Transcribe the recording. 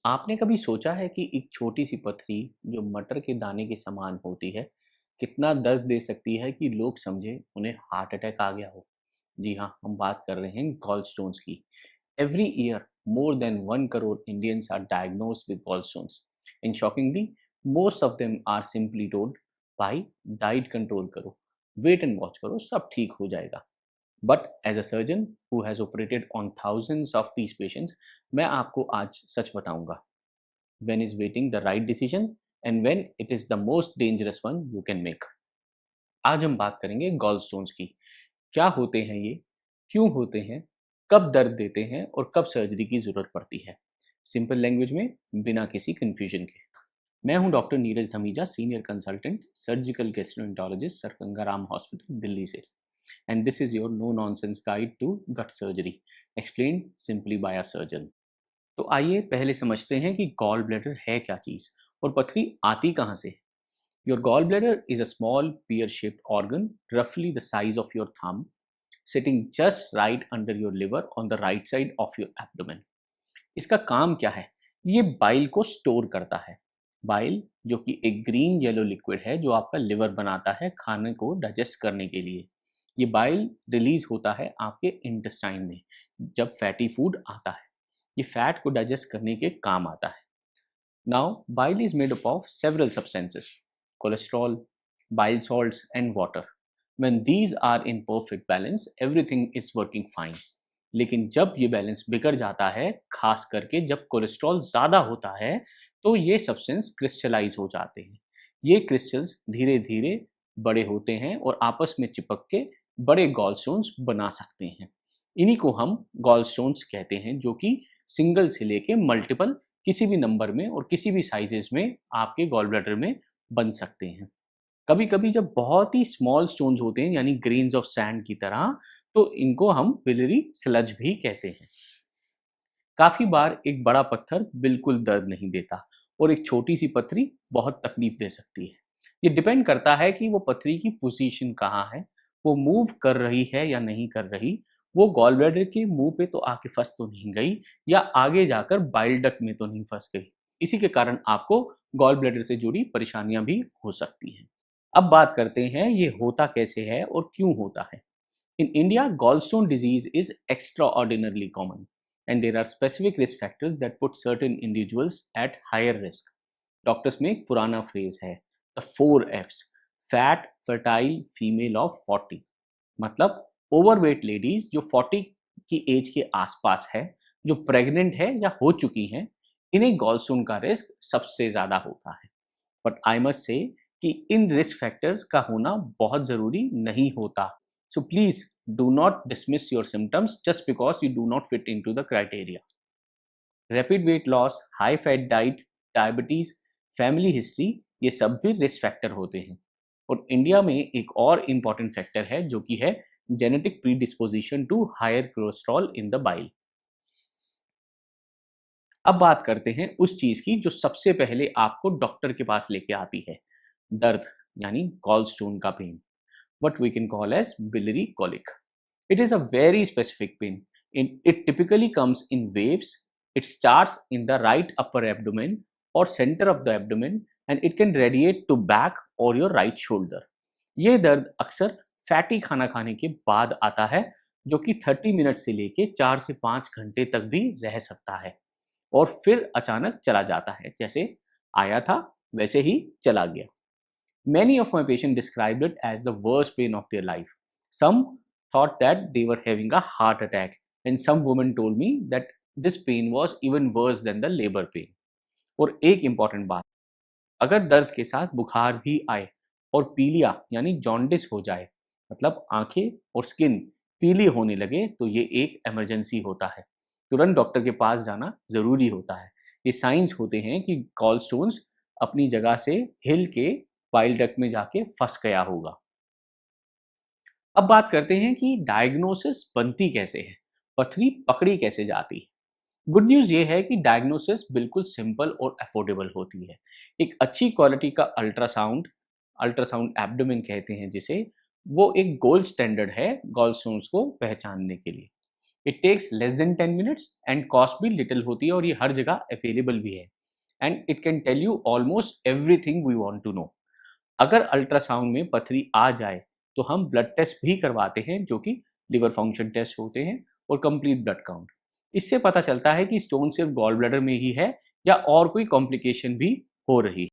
आपने कभी सोचा है कि एक छोटी सी पथरी जो मटर के दाने के समान होती है, कितना दर्द दे सकती है कि लोग समझे उन्हें हार्ट अटैक आ गया हो? जी हाँ, हम बात कर रहे हैं गॉल स्टोन्स की। Every year more than 1 crore Indians are diagnosed with gall stones and shockingly most of them are simply told, भाई डाइट कंट्रोल करो, वेट एंड वॉच करो, सब ठीक हो जाएगा। But as a surgeon who has operated on thousands of these patients, मैं आपको आज सच बताऊंगा when is waiting the right decision and when it is the most dangerous one you can make। आज हम बात करेंगे गॉल स्टोन्स की। क्या होते हैं ये, क्यों होते हैं, कब दर्द देते हैं और कब सर्जरी की जरूरत पड़ती है। सिंपल लैंग्वेज में, बिना किसी कंफ्यूजन के। मैं हूं doctor Neeraj Dhamija, senior consultant surgical gastroenterologist, sir Gangaram hospital, Delhi से। And this is your no nonsense guide to gut surgery explain simply by a surgeon. तो आइए पहले समझते हैं कि गॉल ब्लैडर है क्या चीज़ और पथरी आती कहाँ से है। Your gall bladder is a small pear shaped organ रफली the size of your thumb, sitting just right under your liver on the right side of your abdomen. इसका काम क्या है? ये बाइल को स्टोर करता है। बाइल जो कि एक ग्रीन येलो लिक्विड है जो आपका लिवर बनाता है खाने को डाइजेस्ट करने के लिए। ये बाइल रिलीज होता है आपके इंटेस्टाइन में जब फैटी फूड आता है। ये फैट को डाइजेस्ट करने के काम आता है। Now bile is made up of several substances, cholesterol, bile salts and water. When these are in perfect balance everything is working fine. लेकिन जब ये बैलेंस बिगड़ जाता है, खास करके जब कोलेस्ट्रॉल ज़्यादा होता है, तो ये सब्सटेंस क्रिस्टलाइज हो जाते हैं। ये क्रिस्टल्स धीरे धीरे बड़े होते हैं और आपस में चिपक के बड़े गॉलस्टोन्स बना सकते हैं। इन्हीं को हम गॉलस्टोन्स कहते हैं, जो कि सिंगल से लेके मल्टीपल किसी भी नंबर में और किसी भी साइजेस में आपके गॉल ब्लैडर में बन सकते हैं। कभी कभी जब बहुत ही स्मॉल स्टोन्स होते हैं, यानी ग्रेन्स ऑफ सैंड की तरह, तो इनको हम बिलियरी स्लज भी कहते हैं। काफी बार एक बड़ा पत्थर बिल्कुल दर्द नहीं देता और एक छोटी सी पथरी बहुत तकलीफ दे सकती है। ये डिपेंड करता है कि वो पथरी की पोजीशन कहाँ है, वो मूव कर रही है या नहीं कर रही, वो गॉल ब्लैडर के मुंह पे तो आके फंस तो नहीं गई, या आगे जाकर बाइल डक्ट में तो नहीं फंस गई। इसी के कारण आपको गॉल ब्लैडर से जुड़ी परेशानियां भी हो सकती हैं। अब बात करते हैं ये होता कैसे है और क्यों होता है। In India, gallstone disease is extraordinarily common, and there are specific risk factors that put certain individuals at higher risk. Doctors में एक पुराना फ्रेज है, the 4 F's, fat fertile female of 40। मतलब ओवरवेट लेडीज जो 40 की एज के आसपास है, जो प्रेग्नेंट है या हो चुकी हैं, इन्हें गॉलस्टोन का रिस्क सबसे ज़्यादा होता है। बट आई मस्ट से कि इन रिस्क फैक्टर्स का होना बहुत ज़रूरी नहीं होता। So please do not dismiss your symptoms just because you do not fit in to the criteria. Rapid weight loss, high fat diet, diabetes, family history, ये सब भी रिस्क फैक्टर होते हैं। और इंडिया में एक और इम्पॉर्टेंट फैक्टर है जो कि है genetic predisposition to higher cholesterol in the bile. अब बात करते हैं उस चीज की जो सबसे पहले आपको डॉक्टर के पास लेके आती है, दर्द, यानी गॉलस्टोन का pen, what we can call as biliary colic. It is a very specific pain. It typically comes in waves. It starts in the right upper abdomen or center of the abdomen, and it can radiate to back or your right shoulder. ये दर्द अक्सर fatty खाना खाने के बाद आता है, जो कि 30 मिनट से लेके 4 से 5 घंटे तक भी रह सकता है और फिर अचानक चला जाता है। जैसे आया था वैसे ही चला गया। Many of my patients described it as the worst pain of their life. Some thought that they were having a heart attack, and some women told me that this pain was even worse than the labor pain. और एक important बात, अगर दर्द के साथ बुखार भी आए और पीलिया यानी जॉन्डिस हो जाए, मतलब आंखें और स्किन पीली होने लगे, तो ये एक इमरजेंसी होता है। तुरंत डॉक्टर के पास जाना जरूरी होता है। ये साइंस होते हैं कि गॉलस्टोन्स अपनी जगह से हिल के बाइल डक्ट में जाके फंस गया होगा। अब बात करते हैं कि डायग्नोसिस बनती कैसे है, पथरी पकड़ी कैसे जाती है। गुड न्यूज़ ये है कि डायग्नोसिस बिल्कुल सिंपल और अफोर्डेबल होती है। एक अच्छी क्वालिटी का अल्ट्रासाउंड, अल्ट्रासाउंड एब्डोमेन कहते हैं जिसे, वो एक गोल्ड स्टैंडर्ड है गॉलस्टोन्स को पहचानने के लिए। It takes less than 10 minutes and cost भी लिटिल होती है और ये हर जगह अवेलेबल भी है and it can tell you almost everything we want to know. अगर अल्ट्रासाउंड में पथरी आ जाए तो हम ब्लड टेस्ट भी करवाते हैं जो कि लिवर फंक्शन टेस्ट होते हैं और कंप्लीट ब्लड काउंट। इससे पता चलता है कि स्टोन सिर्फ गॉल ब्लैडर में ही है या और कोई कॉम्प्लिकेशन भी हो रही है।